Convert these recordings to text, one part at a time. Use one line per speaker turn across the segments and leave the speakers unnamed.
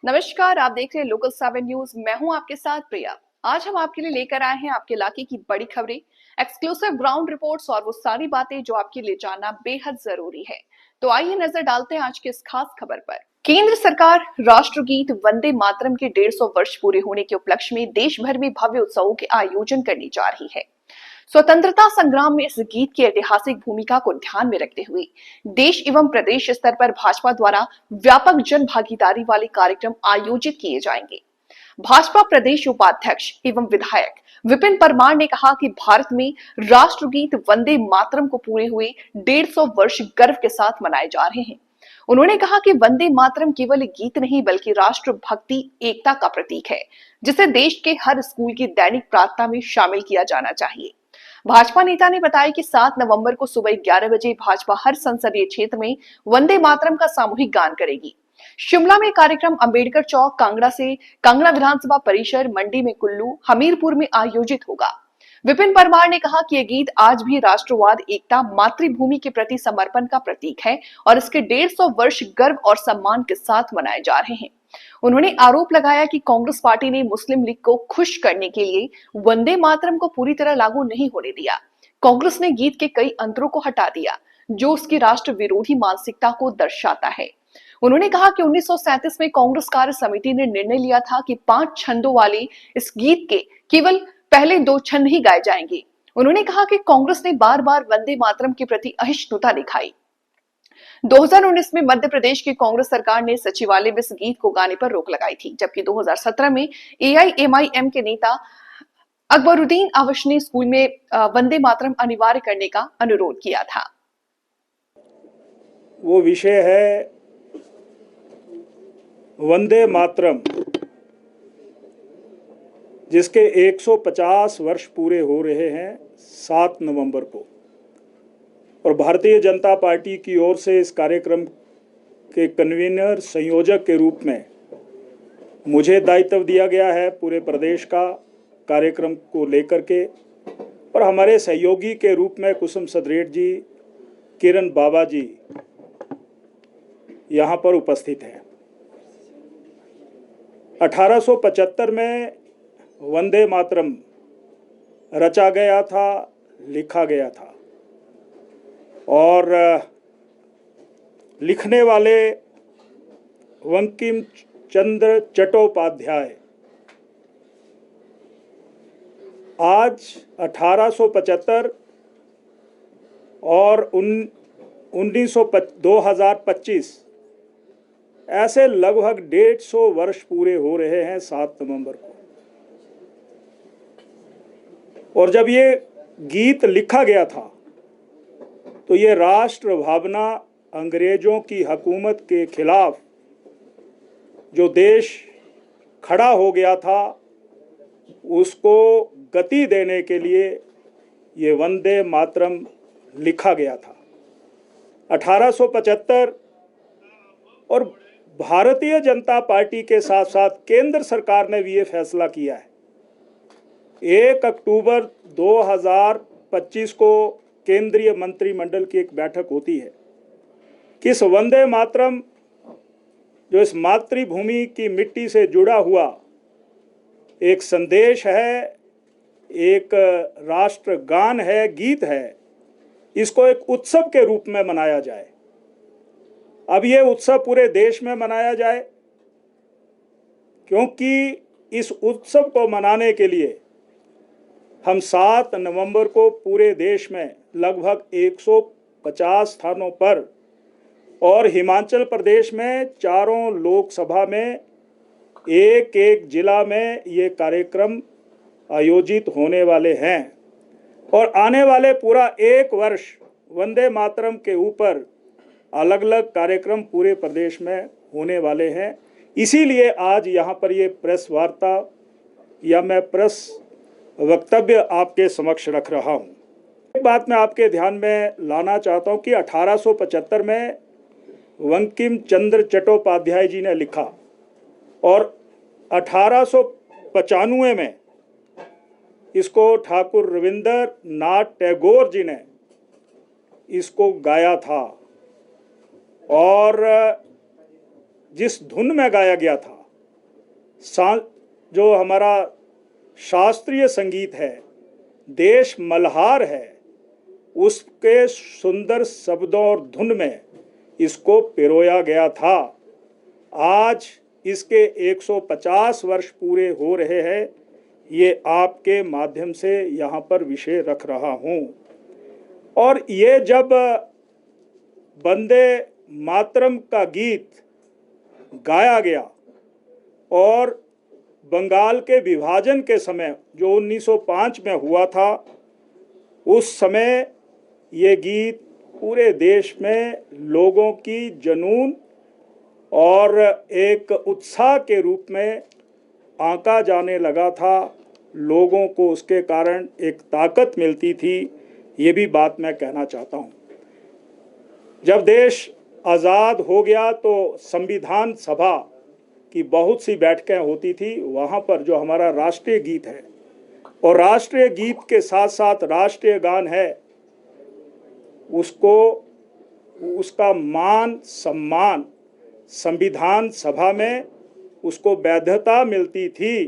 नमस्कार, आप देख रहे हैं लोकल 7 न्यूज। मैं हूं आपके साथ प्रिया। आज हम आपके लिए लेकर आए हैं आपके इलाके की बड़ी खबरें, एक्सक्लूसिव ग्राउंड रिपोर्ट्स और वो सारी बातें जो आपके लिए जानना बेहद जरूरी है। तो आइए नजर डालते हैं आज की इस खास खबर पर। केंद्र सरकार राष्ट्रगीत वंदे मातरम के 150 वर्ष पूरे होने के उपलक्ष्य में देश भर में भव्य उत्सवों के आयोजन करने जा रही है। स्वतंत्रता संग्राम में इस गीत की ऐतिहासिक भूमिका को ध्यान में रखते हुए देश एवं प्रदेश स्तर पर भाजपा द्वारा व्यापक जन भागीदारी वाले कार्यक्रम आयोजित किए जाएंगे। भाजपा प्रदेश उपाध्यक्ष एवं विधायक विपिन परमार ने कहा कि भारत में राष्ट्रगीत वंदे मातरम को पूरे हुए 150 वर्ष गर्व के साथ मनाए जा रहे हैं। उन्होंने कहा कि वंदे मातरम केवल एक गीत नहीं बल्कि राष्ट्र भक्ति एकता का प्रतीक है, जिसे देश के हर स्कूल की दैनिक प्रार्थना में शामिल किया जाना चाहिए। भाजपा नेता ने बताया कि 7 नवंबर को सुबह 11 बजे भाजपा हर संसदीय क्षेत्र में वंदे मातरम का सामूहिक गान करेगी। शिमला में कार्यक्रम अंबेडकर चौक, कांगड़ा विधानसभा परिसर, मंडी में कुल्लू, हमीरपुर में आयोजित होगा। विपिन परमार ने कहा कि यह गीत आज भी राष्ट्रवाद, एकता, मातृभूमि के प्रति समर्पण का प्रतीक है और इसके 150 वर्ष गर्व और सम्मान के साथ मनाए जा रहे हैं। उन्होंने आरोप लगाया कि कांग्रेस पार्टी ने मुस्लिम लीग को खुश करने के लिए वंदे मातरम को पूरी तरह लागू नहीं होने दिया। कांग्रेस ने गीत के कई अंतरों को हटा दिया, जो उसकी राष्ट्र विरोधी मानसिकता को दर्शाता है। उन्होंने कहा कि 1937 में कांग्रेस कार्य समिति ने निर्णय लिया था कि 5 छंदों वाले इस गीत के केवल पहले 2 छंद ही गाए जाएंगे। उन्होंने कहा कि कांग्रेस ने बार बार वंदे मातरम के प्रति अहिष्णुता दिखाई। 2019 में मध्य प्रदेश की कांग्रेस सरकार ने सचिवालय में इस गीत को गाने पर रोक लगाई थी, जबकि 2017 में एआईएमआईएम के नेता अकबरुद्दीन अवश ने स्कूल में वंदे मातरम अनिवार्य करने का अनुरोध किया था।
वो विषय है वंदे मातरम, जिसके 150 वर्ष पूरे हो रहे हैं 7 नवंबर को, और भारतीय जनता पार्टी की ओर से इस कार्यक्रम के कन्वीनर, संयोजक के रूप में मुझे दायित्व दिया गया है पूरे प्रदेश का कार्यक्रम को लेकर के, और हमारे सहयोगी के रूप में कुसुम सदरेट जी, किरण बाबा जी यहाँ पर उपस्थित हैं। 1875 में वंदे मातरम रचा गया था, लिखा गया था, और लिखने वाले बंकिम चंद्र चट्टोपाध्याय आज 1875 और 2025 ऐसे लगभग 150 वर्ष पूरे हो रहे हैं 7 नवंबर को। और जब ये गीत लिखा गया था तो ये राष्ट्र भावना, अंग्रेजों की हुकूमत के खिलाफ जो देश खड़ा हो गया था, उसको गति देने के लिए ये वंदे मातरम लिखा गया था 1875। और भारतीय जनता पार्टी के साथ साथ केंद्र सरकार ने भी ये फैसला किया है। 1 अक्टूबर 2025 को केंद्रीय मंत्रिमंडल की एक बैठक होती है कि इस वंदे मातरम, जो इस मातृभूमि की मिट्टी से जुड़ा हुआ एक संदेश है, एक राष्ट्रगान है, गीत है, इसको एक उत्सव के रूप में मनाया जाए। अब ये उत्सव पूरे देश में मनाया जाए, क्योंकि इस उत्सव को मनाने के लिए हम 7 नवंबर को पूरे देश में लगभग 150 स्थानों पर और हिमाचल प्रदेश में चारों लोकसभा में एक जिला में ये कार्यक्रम आयोजित होने वाले हैं। और आने वाले पूरा 1 वर्ष वंदे मातरम के ऊपर अलग अलग कार्यक्रम पूरे प्रदेश में होने वाले हैं। इसीलिए आज यहाँ पर ये प्रेस वार्ता या मैं प्रेस वक्तव्य आपके समक्ष रख रहा हूँ। एक बात मैं आपके ध्यान में लाना चाहता हूँ कि 1875 में बंकिम चंद्र चट्टोपाध्याय जी ने लिखा और 1895 में इसको ठाकुर रविंद्रनाथ टैगोर जी ने इसको गाया था। और जिस धुन में गाया गया था जो हमारा शास्त्रीय संगीत है, देश मल्हार है, उसके सुंदर शब्दों और धुन में इसको पिरोया गया था। आज इसके 150 वर्ष पूरे हो रहे हैं। ये आपके माध्यम से यहाँ पर विषय रख रहा हूँ। और ये जब वंदे मातरम का गीत गाया गया और बंगाल के विभाजन के समय जो 1905 में हुआ था, उस समय ये गीत पूरे देश में लोगों की जुनून और एक उत्साह के रूप में आंका जाने लगा था। लोगों को उसके कारण एक ताकत मिलती थी। ये भी बात मैं कहना चाहता हूँ। जब देश आज़ाद हो गया तो संविधान सभा की बहुत सी बैठकें होती थी। वहाँ पर जो हमारा राष्ट्रीय गीत है और राष्ट्रीय गीत के साथ साथ राष्ट्रीय गान है, उसको उसका मान सम्मान संविधान सभा में उसको वैधता मिलती थी।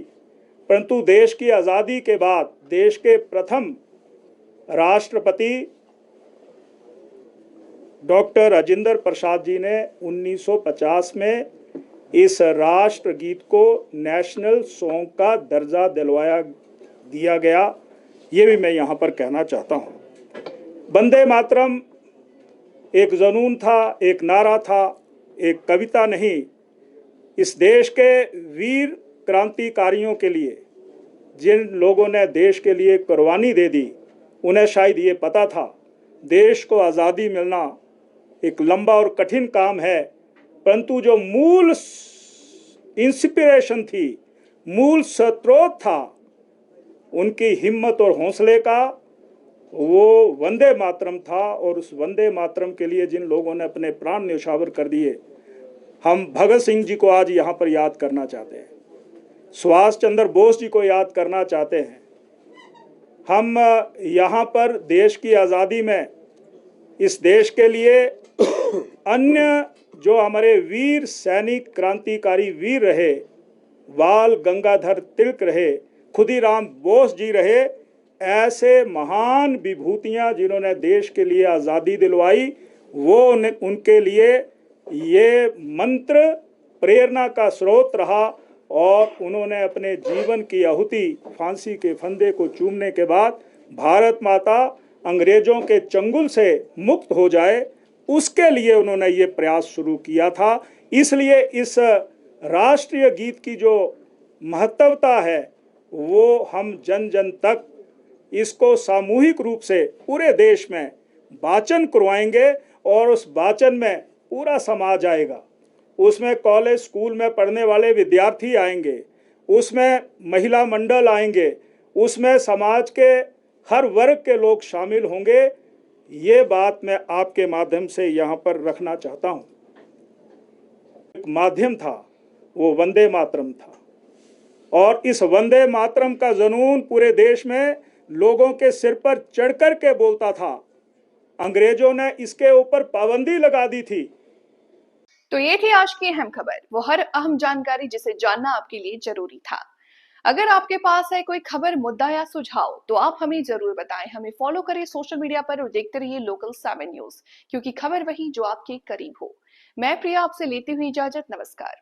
परंतु देश की आज़ादी के बाद देश के प्रथम राष्ट्रपति डॉक्टर राजेंद्र प्रसाद जी ने 1950 में इस राष्ट्रगीत को नेशनल सॉन्ग का दर्जा दिया गया। ये भी मैं यहाँ पर कहना चाहता हूँ। वंदे मातरम एक जुनून था, एक नारा था, एक कविता नहीं। इस देश के वीर क्रांतिकारियों के लिए, जिन लोगों ने देश के लिए कुर्बानी दे दी, उन्हें शायद ये पता था देश को आज़ादी मिलना एक लंबा और कठिन काम है, परंतु जो मूल इंस्पिरेशन थी, मूल स्रोत था उनकी हिम्मत और हौसले का, वो वंदे मातरम था। और उस वंदे मातरम के लिए जिन लोगों ने अपने प्राण न्यौछावर कर दिए, हम भगत सिंह जी को आज यहाँ पर याद करना चाहते हैं, सुभाष चंद्र बोस जी को याद करना चाहते हैं। हम यहाँ पर देश की आज़ादी में इस देश के लिए अन्य जो हमारे वीर सैनिक क्रांतिकारी वीर रहे, बाल गंगाधर तिलक रहे, खुदीराम बोस जी रहे, ऐसे महान विभूतियाँ जिन्होंने देश के लिए आज़ादी दिलवाई, वो उनके लिए ये मंत्र प्रेरणा का स्रोत रहा। और उन्होंने अपने जीवन की आहुति फांसी के फंदे को चूमने के बाद भारत माता अंग्रेजों के चंगुल से मुक्त हो जाए, उसके लिए उन्होंने ये प्रयास शुरू किया था। इसलिए इस राष्ट्रीय गीत की जो महत्वता है, वो हम जन जन तक इसको सामूहिक रूप से पूरे देश में वाचन करवाएंगे और उस वाचन में पूरा समाज आएगा। उसमें कॉलेज स्कूल में पढ़ने वाले विद्यार्थी आएंगे, उसमें महिला मंडल आएंगे, उसमें समाज के हर वर्ग के लोग शामिल होंगे। ये बात मैं आपके माध्यम से यहाँ पर रखना चाहता हूँ। एक माध्यम था, वो वंदे मातरम था, और इस वंदे मातरम का जुनून पूरे देश में लोगों के सिर पर चढ़कर के बोलता था। अंग्रेजों ने इसके ऊपर पाबंदी लगा दी थी।
तो ये थी आज की अहम खबर, वो हर अहम जानकारी जिसे जानना आपके लिए जरूरी था। अगर आपके पास है कोई खबर, मुद्दा या सुझाव, तो आप हमें जरूर बताएं। हमें फॉलो करें सोशल मीडिया पर और देखते रहिए लोकल 7 न्यूज, क्योंकि खबर वही जो आपके करीब हो। मैं प्रिया आपसे लेती हुई इजाजत, नमस्कार।